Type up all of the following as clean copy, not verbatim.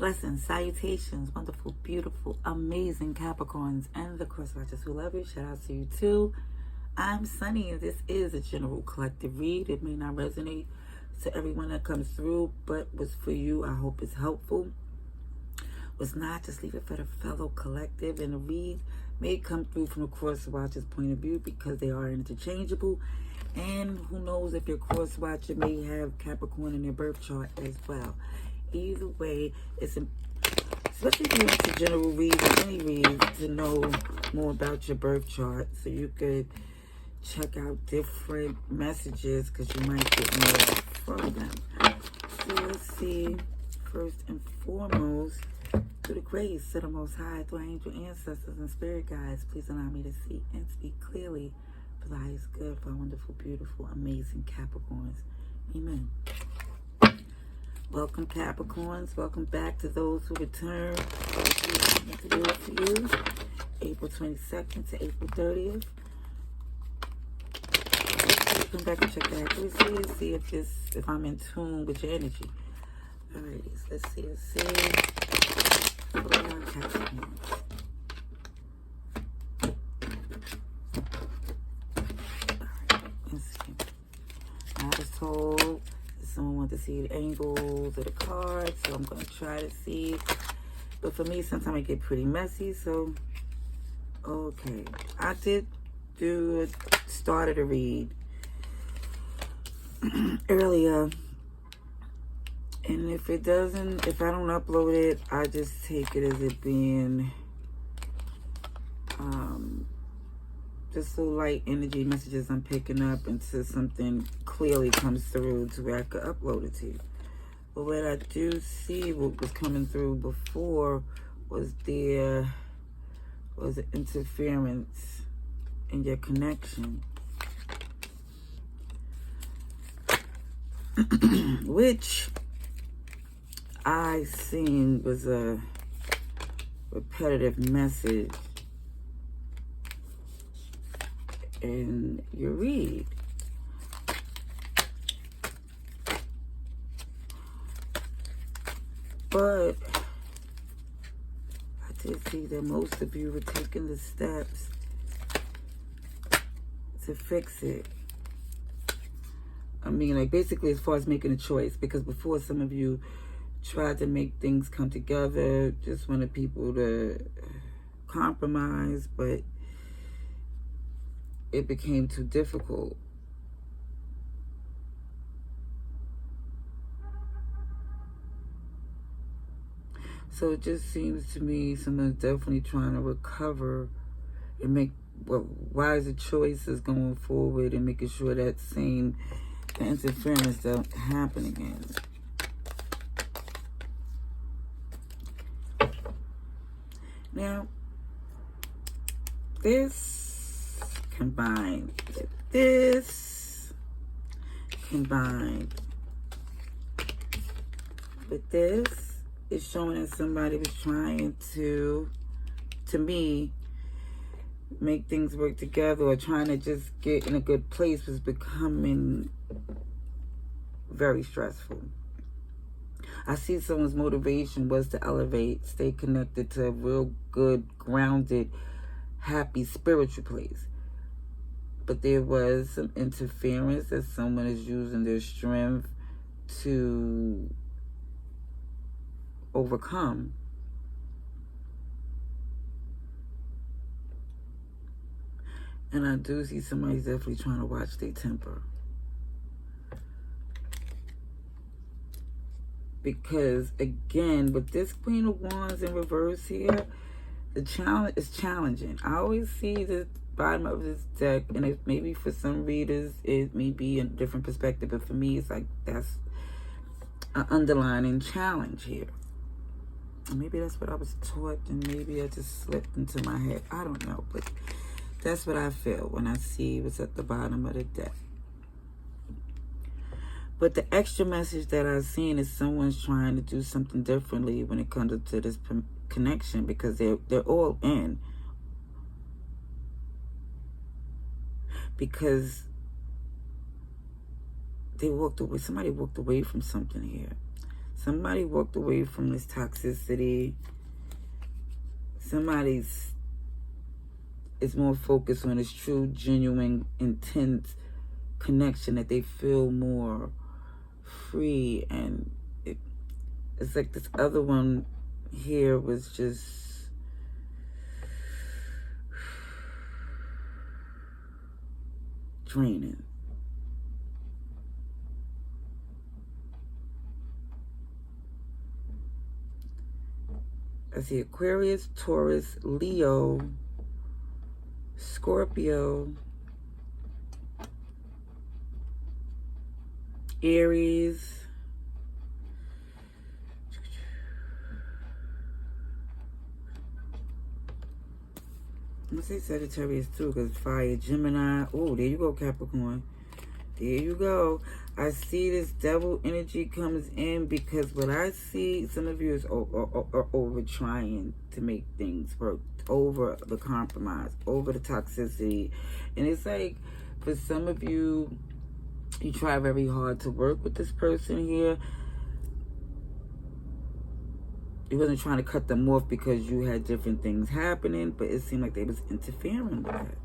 Blessings, salutations, wonderful, beautiful, amazing Capricorns and the cross watchers who love you. Shout out to you too. I'm Sunni, and this is a general collective read. It may not resonate to everyone that comes through, but what's for you, I hope it's helpful. What's not, just leave it for the fellow collective. And the read may come through from the cross watcher's point of view because they are interchangeable. And who knows if your cross watcher may have Capricorn in their birth chart as well. Either way, it's especially if you're into general reads or any reads, to know more about your birth chart so you could check out different messages because you might get more from them. So let's see. First and foremost, through the grace of the Most High, through our angel ancestors and spirit guides, please allow me to see and speak clearly for the highest good for our wonderful, beautiful, amazing Capricorns. Amen. Welcome, Capricorns. Welcome back to those who return. To do it for you. April 22nd to April 30th. Come back and check the accuracy and see if I'm in tune with your energy. Alright, let's see. What are Capricorns? Alright, let's see. I was told someone wanted to see the angles of the cards, so I'm going to try to see. But for me, sometimes it get pretty messy, so okay. I did do a started to read earlier, and if I don't upload it, I just take it as it being just so light energy messages I'm picking up until something clearly comes through to where I could upload it to you. But what I do see, what was coming through before, was interference in your connection. Which I seen was a repetitive message in your read. But I did see that most of you were taking the steps to fix it. I mean, like, basically as far as making a choice, because before some of you tried to make things come together, just wanted people to compromise, but it became too difficult. So it just seems to me someone's definitely trying to recover and make wiser choices going forward and making sure that the interference don't happen again. Now, this combined with this, is showing that somebody was trying to me, make things work together, or trying to just get in a good place was becoming very stressful. I see someone's motivation was to elevate, stay connected to a real good, grounded, happy, spiritual place. But there was some interference that someone is using their strength to overcome. And I do see somebody's definitely trying to watch their temper. Because, again, with this Queen of Wands in reverse here, the challenge is challenging. I always see the bottom of this deck, and it maybe for some readers, it may be a different perspective, but for me, it's like that's an underlying challenge here. Maybe that's what I was taught, and maybe I just slipped into my head. I don't know, but that's what I feel when I see what's at the bottom of the deck. But the extra message that I've seen is someone's trying to do something differently when it comes to this connection, because they're all in. Because they walked away. Somebody walked away from something here. somebody walked away from this toxicity. Somebody's is more focused on this true, genuine, intense connection, that they feel more free. And it's like this other one here was just draining. I see Aquarius, Taurus, Leo, Scorpio, Aries, I'm going to say Sagittarius too, because fire, Gemini. Oh, there you go, Capricorn. There you go. I see this devil energy comes in, because what I see, some of you is over trying to make things work, over the compromise, over the toxicity. And it's like, for some of you, you try very hard to work with this person here. You wasn't trying to cut them off because you had different things happening, but it seemed like they was interfering with that.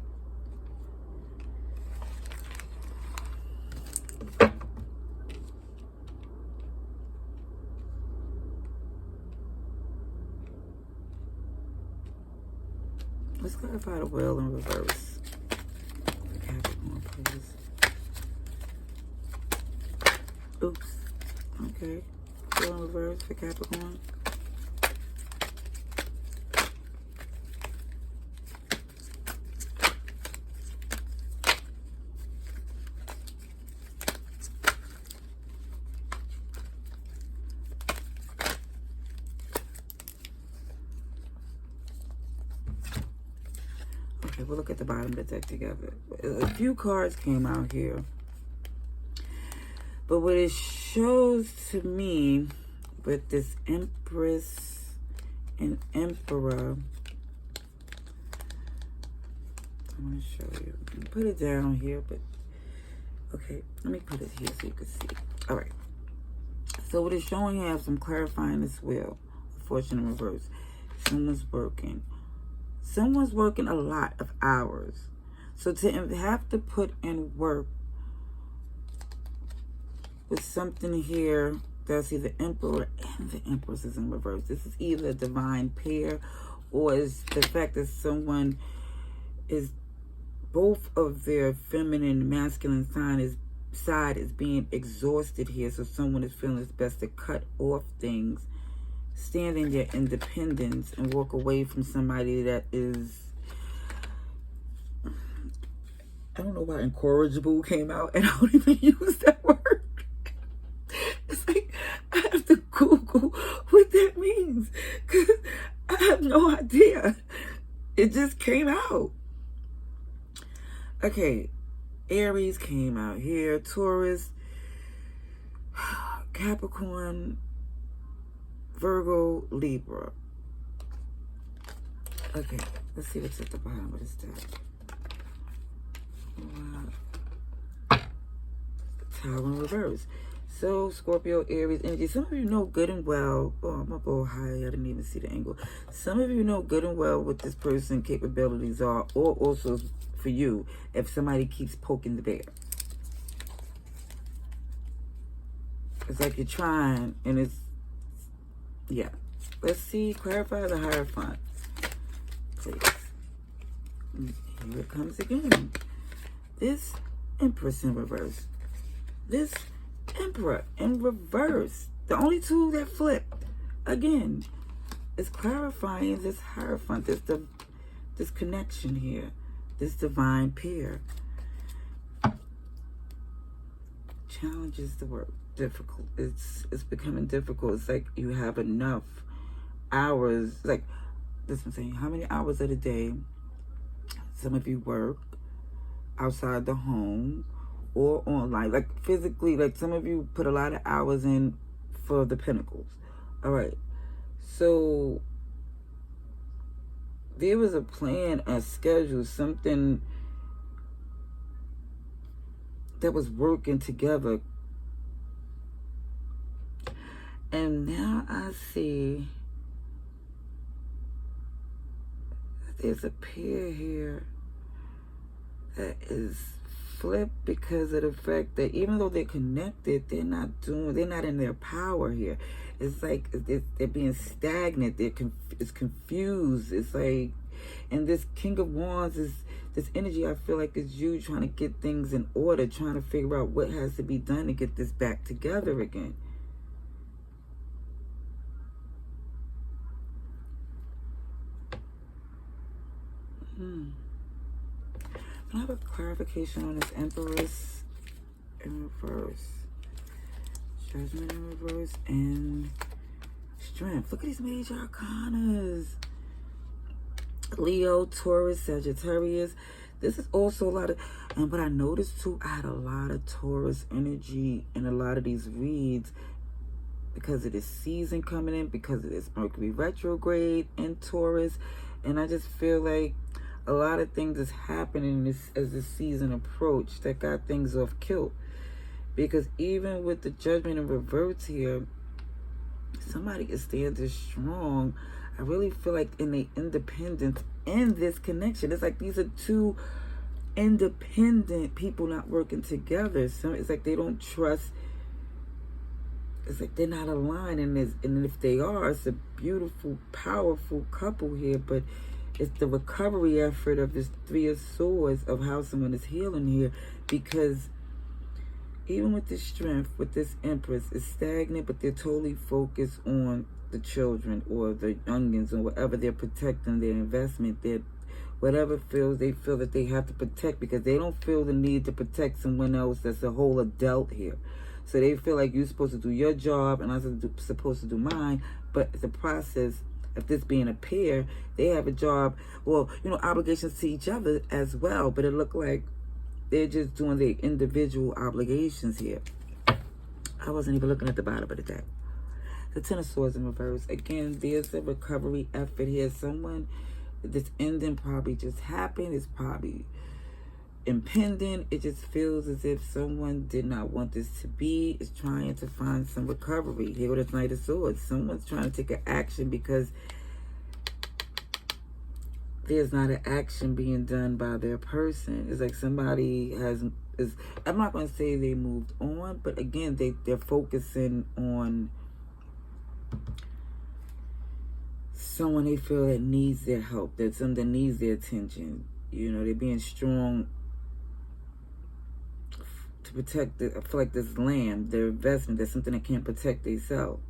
Let's clarify the wheel in reverse. For Capricorn, please. Oops. Okay. Wheel in reverse for Capricorn. Okay, we'll look at the bottom of the deck together. A few cards came out here. But what it shows to me with this Empress and Emperor, I want to show you. Put it down here, but okay, let me put it here so you can see. All right. So what it's showing here, I'm clarifying this wheel. Fortune in reverse. Someone's working. Someone's working a lot of hours. So to have to put in work with something here that's either Emperor and the Empress is in reverse. This is either a divine pair, or is the fact that someone is, both of their feminine and masculine side is being exhausted here. So someone is feeling it's best to cut off things, stand in their independence, and walk away from somebody that is, I don't know why incorrigible came out, and I don't even use that word. It's like, I have to Google what that means, because I have no idea. It just came out. Okay, Aries came out here, Taurus, Capricorn, Virgo, Libra. Okay, let's see what's at the bottom of this deck. Tower in reverse. So, Scorpio, Aries energy. Some of you know good and well. Oh, I'm going to go high. I didn't even see the angle. Some of you know good and well what this person's capabilities are. Or also for you, if somebody keeps poking the bear. It's like you're trying, and it's, yeah. Let's see. Clarify the Hierophant, please. Here it comes again. This Empress in reverse. This Emperor in reverse. The only two that flipped. Again, is clarifying this Hierophant. This connection here. This divine pair. Challenges the work. Difficult. It's becoming difficult. It's like you have enough hours. Like, this I'm saying, how many hours of the day some of you work outside the home or online, like physically, like some of you put a lot of hours in for the Pentacles. All right, so there was a plan, a schedule, something that was working together, And now I see that there's a pair here that is flipped because of the fact that even though they're connected, they're not in their power here. It's like they're being stagnant. It's confused. It's like, and this King of Wands is this energy. I feel like is you trying to get things in order, trying to figure out what has to be done to get this back together again. I have a clarification on this Empress in reverse, Judgment in reverse, and Strength. Look at these major arcanas. Leo, Taurus, Sagittarius. This is also a lot of, but I noticed too, I had a lot of Taurus energy in a lot of these reads because of this season coming in, because of this Mercury retrograde in Taurus. And I just feel like a lot of things is happening as this season approached that got things off kilt. Because even with the Judgment in reverse here, somebody is standing strong. I really feel like in the independence in this connection. It's like these are two independent people not working together. So it's like they don't trust. It's like they're not aligned in this. And if they are, it's a beautiful, powerful couple here. But it's the recovery effort of this Three of Swords of how someone is healing here. Because even with this Strength, with this Empress, it's stagnant, but they're totally focused on the children or the youngins or whatever they're protecting, their investment, their whatever they feel that they have to protect, because they don't feel the need to protect someone else that's a whole adult here. So they feel like you're supposed to do your job and I'm supposed to do mine. But the process of this being a pair, they have a job, well, obligations to each other as well. But it looked like they're just doing their individual obligations here. I wasn't even looking at the bottom of the deck. The Ten of Swords in reverse. Again, there's a recovery effort here. Someone, this ending probably just happened. It's probably impending. It just feels as if someone did not want this to be. Is trying to find some recovery. Here with the Knight of Swords. Someone's trying to take an action because there's not an action being done by their person. It's like somebody I'm not going to say they moved on, but again, they're focusing on someone they feel that needs their help, that someone that needs their attention. They're being strong to protect, I feel like this land, their investment, that's something that can't protect themselves.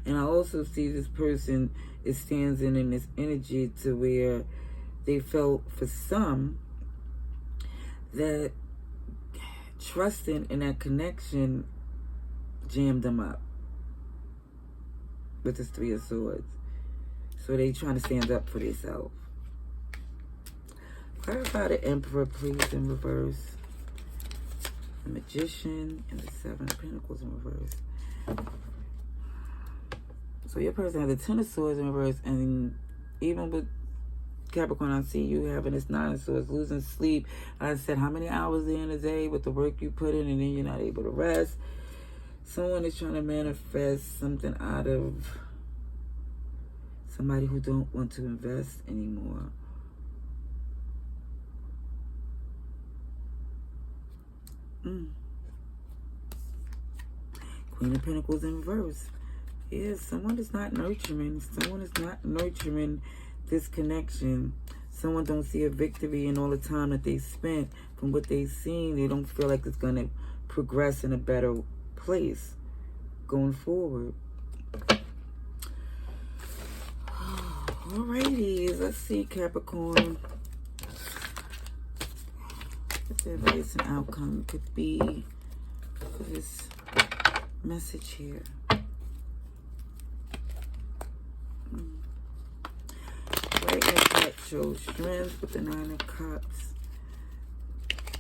And I also see this person is standing in this energy to where they felt for some that trusting in that connection jammed them up with this Three of Swords. So they trying to stand up for themselves. Clarify the Emperor, please, in reverse. The Magician and the Seven of Pentacles in reverse. So your person has the Ten of Swords in reverse, and even with Capricorn, I see you having this Nine of Swords, losing sleep. I said, how many hours in a day with the work you put in, and then you're not able to rest. Someone is trying to manifest something out of somebody who don't want to invest anymore. Queen of Pentacles in reverse. Yes, someone is not nurturing. Someone is not nurturing this connection. Someone don't see a victory in all the time that they spent. From what they've seen, they don't feel like it's going to progress in a better place going forward. Alrighty, let's see, Capricorn. What the advice and outcome could be for this message here. Right in the cut shows Strength with the Nine of Cups.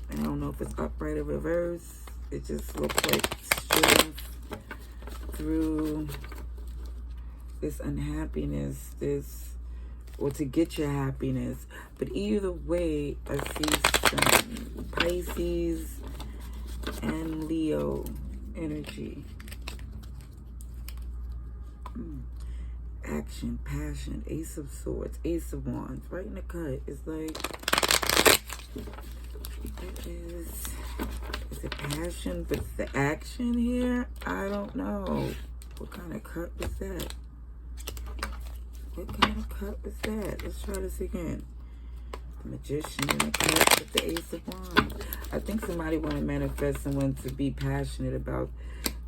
I don't know if it's upright or reverse. It just looks like strength through this unhappiness, or to get your happiness. But either way, I see some Pisces and Leo energy. Action, passion, Ace of Swords, Ace of Wands, right in the cut. It's like, is it passion, but it's the action here? I don't know. What kind of cut was that? What kind of cut was that? Let's try this again. The Magician in the cut with the Ace of Wands. I think somebody want to manifest someone to be passionate about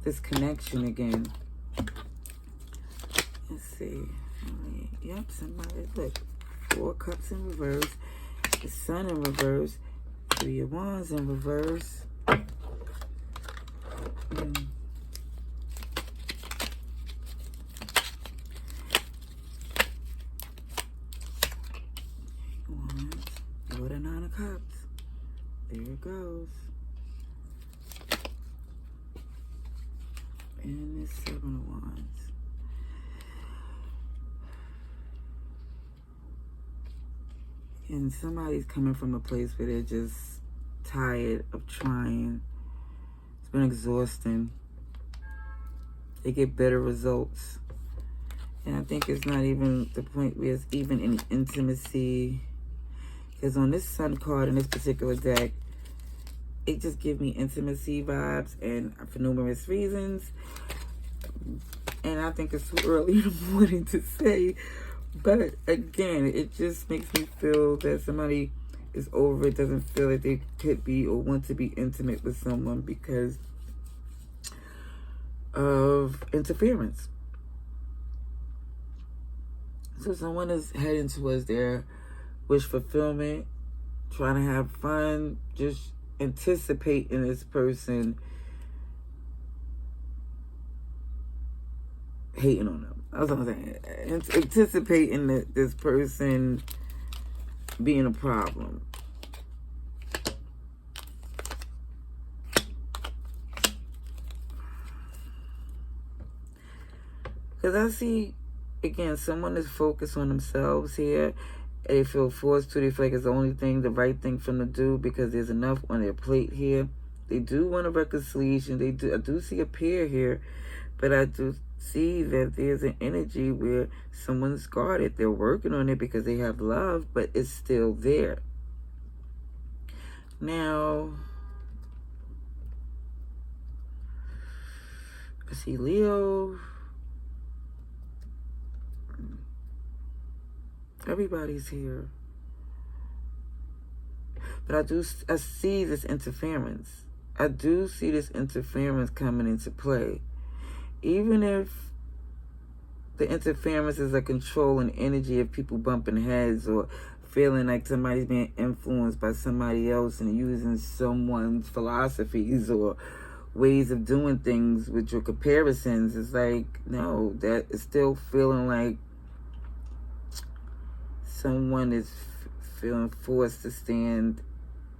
this connection again. Let's see. Yep, somebody, look. 4 Cups in reverse. The Sun in reverse. 3 of Wands in reverse. With a 9 of Cups. There it goes. And it's 7 of Wands. And somebody's coming from a place where they're just tired of trying. It's been exhausting. They get better results. And I think it's not even the point where it's even any intimacy. Because on this Sun card in this particular deck, it just gives me intimacy vibes, and for numerous reasons. And I think it's too early in the morning to say. But again, it just makes me feel that somebody is over it, doesn't feel that they could be or want to be intimate with someone because of interference. So someone is heading towards their wish fulfillment, trying to have fun, just anticipating this person hating on them. That's what I'm saying. Anticipating that this person being a problem. Because I see, again, someone is focused on themselves here. They feel forced to. They feel like it's the only thing, the right thing for them to do because there's enough on their plate here. They do want a reconciliation. I do see a pair here, but I do see that there's an energy where someone's guarded. They're working on it because they have love, but it's still there. Now, I see Leo. Everybody's here. But I see this interference. I do see this interference coming into play. Even if the interference is a controlling energy of people bumping heads or feeling like somebody's being influenced by somebody else and using someone's philosophies or ways of doing things with your comparisons, it's like, no, that is still feeling like someone is feeling forced to stand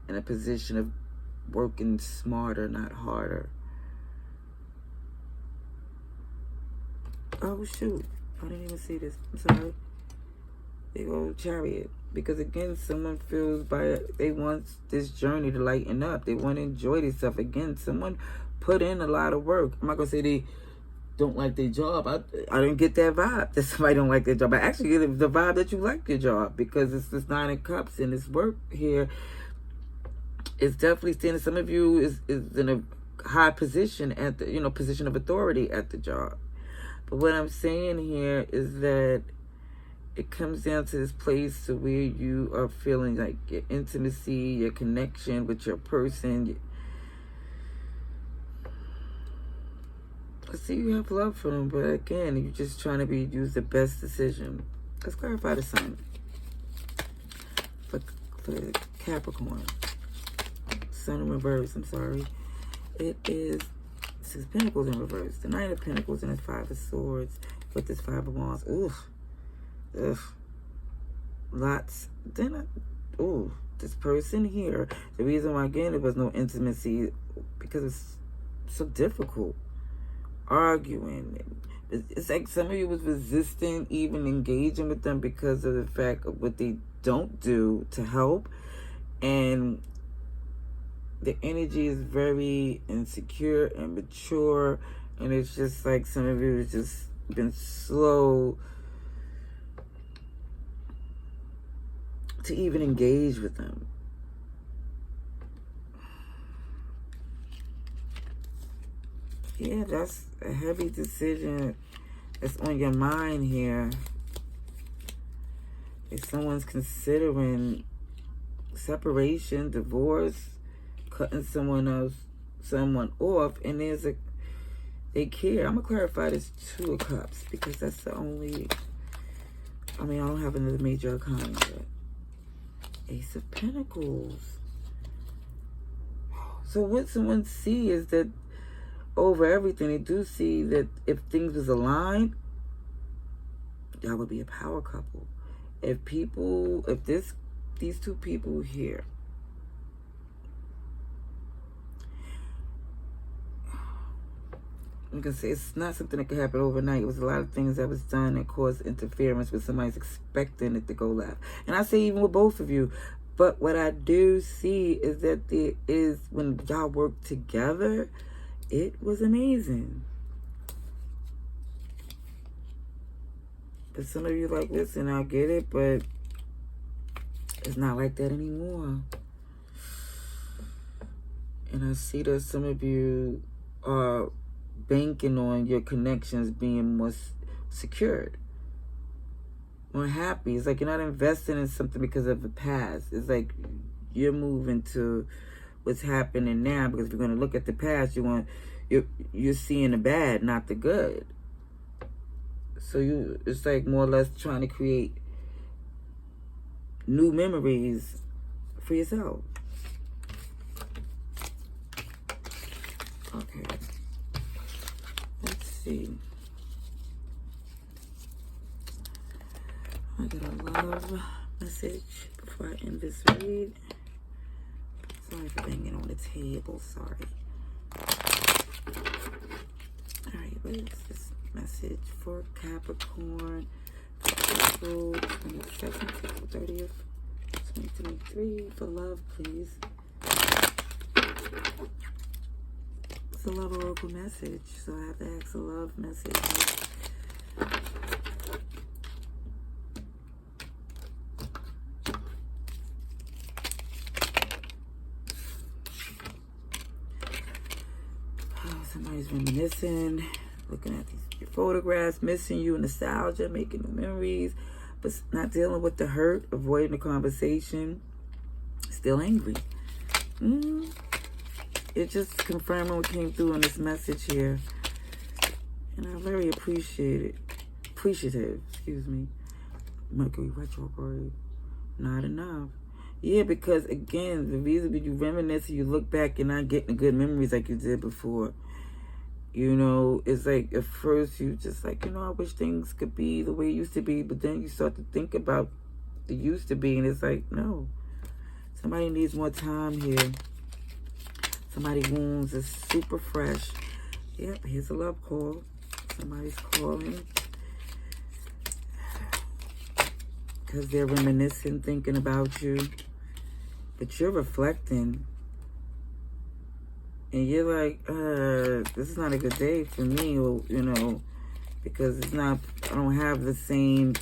in a position of working smarter, not harder. Oh, shoot. I didn't even see this. I'm sorry. They go Chariot. Because, again, someone feels they want this journey to lighten up. They want to enjoy themselves. Again, someone put in a lot of work. I'm not going to say they don't like their job. I didn't get that vibe that somebody don't like their job. I actually get the vibe that you like your job because it's this 9 of Cups and this work here. It's definitely standing. Some of you is in a high position at the, position of authority at the job. But what I'm saying here is that it comes down to this place to where you are feeling like your intimacy, your connection with your person. I see you have love for them, but again, you're just trying to use the best decision. Let's clarify the Sun. For Capricorn. Sun in reverse, I'm sorry. It is 6 of Pentacles in reverse. The 9 of Pentacles and the 5 of Swords with this 5 of Wands. Ugh. Lots. This person here. The reason why, again, there was no intimacy because it's so difficult. Arguing. It's like some of you was resisting even engaging with them because of the fact of what they don't do to help. And the energy is very insecure and mature, and it's just like some of you has just been slow to even engage with them. Yeah, that's a heavy decision that's on your mind here. If someone's considering separation, divorce, cutting someone off, and they care. I'm gonna clarify this 2 of Cups because that's the only, I don't have another major arcana yet. Ace of Pentacles. So what someone see is that over everything, they do see that if things was aligned, that would be a power couple. If these 2 people here, I'm gonna say it's not something that could happen overnight. It was a lot of things that was done that caused interference with somebody's expecting it to go left. And I say even with both of you. But what I do see is that there is, when y'all work together, it was amazing. But some of you like, listen, I get it, but it's not like that anymore. And I see that some of you are banking on your connections being more secured, more happy. It's like you're not investing in something because of the past. It's like you're moving to what's happening now, because if you're going to look at the past, you're seeing the bad, not the good. So it's like more or less trying to create new memories for yourself. Okay. Let's see. I got a love message before I end this read. Sorry for banging on the table. Sorry. Alright, what is this message for Capricorn? April 22nd, April 30th, 2023. For love, please. It's a love oracle message, so I have to ask a love message. Oh, somebody's reminiscing, looking at your photographs, missing you, nostalgia, making new memories, but not dealing with the hurt, avoiding the conversation, still angry. It's just confirming what came through on this message here. And I'm very appreciative, excuse me. Mercury retrograde. Not enough. Yeah, because again, the reason that you reminisce, you look back and not getting the good memories like you did before. You know, it's like at first you just like, I wish things could be the way it used to be. But then you start to think about the used to be, and it's like, no. Somebody needs more time here. Somebody's wounds is super fresh. Yep, here's a love call. Somebody's calling because they're reminiscing, thinking about you. But you're reflecting. And you're like, this is not a good day for me, or, because it's not, I don't have the same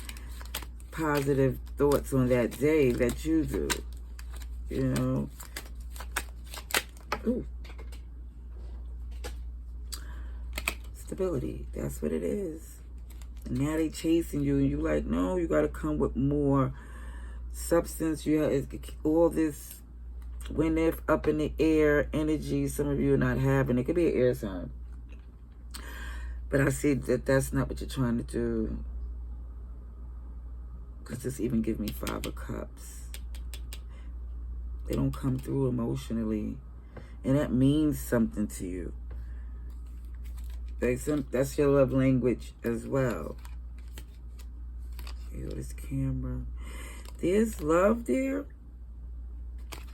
positive thoughts on that day that you do, Ooh. Stability, that's what it is. And now they chasing you, and you like, no, you got to come with more substance. You have all this when if up in the air energy. Some of you are not having. It could be an air sign, but I see that that's not what you're trying to do, because this even give me 5 of Cups. They don't come through emotionally, and that means something to you. That's your love language as well. Yo, this camera. There's love there.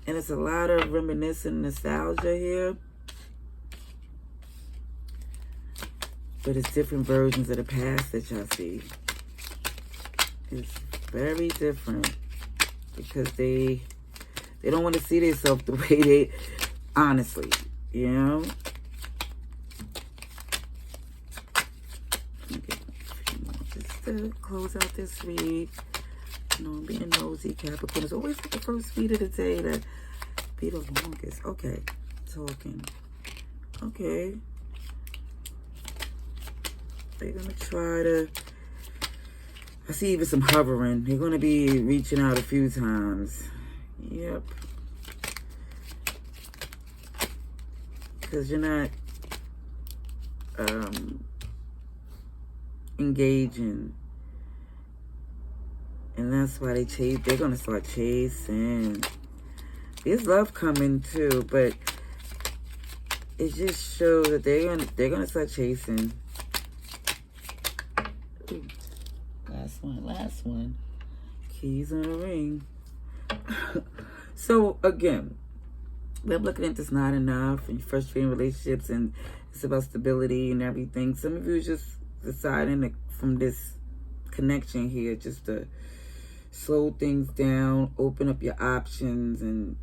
And it's a lot of reminiscent nostalgia here. But it's different versions of the past that y'all see. It's very different. Because they don't want to see themselves the way Honestly, you know. Just to close out this read. You know, I'm being nosy, Capricorn. It's always like the first read of the day that be the longest. Okay, talking. Okay. They're going to try to... I see even some hovering. They're going to be reaching out a few times. Yep. Because you're not engaging. And that's why they chase. They're going to start chasing. There's love coming too, but it just shows that they're gonna start chasing. Ooh. Last one. Keys on the ring. So again, we're looking at this not enough and frustrating relationships, and it's about stability and everything. Some of you are just deciding to, from this connection here, just to slow things down, open up your options, and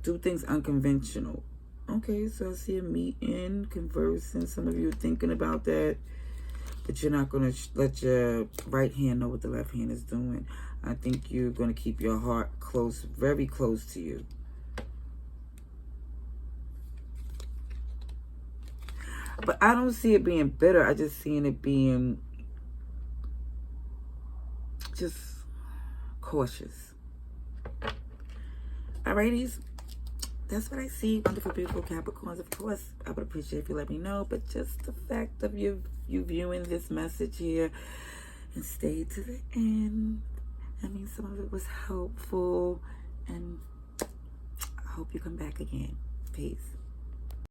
do things unconventional. Okay, so I see a meeting, conversing. Some of you are thinking about that, but you're not going to let your right hand know what the left hand is doing. I think you're going to keep your heart close, very close to you. But I don't see it being bitter. I just seeing it being just cautious. Alrighties. That's what I see. Wonderful, beautiful Capricorns. Of course, I would appreciate if you let me know. But just the fact of you viewing this message here and stay to the end. I mean, some of it was helpful. And I hope you come back again. Peace.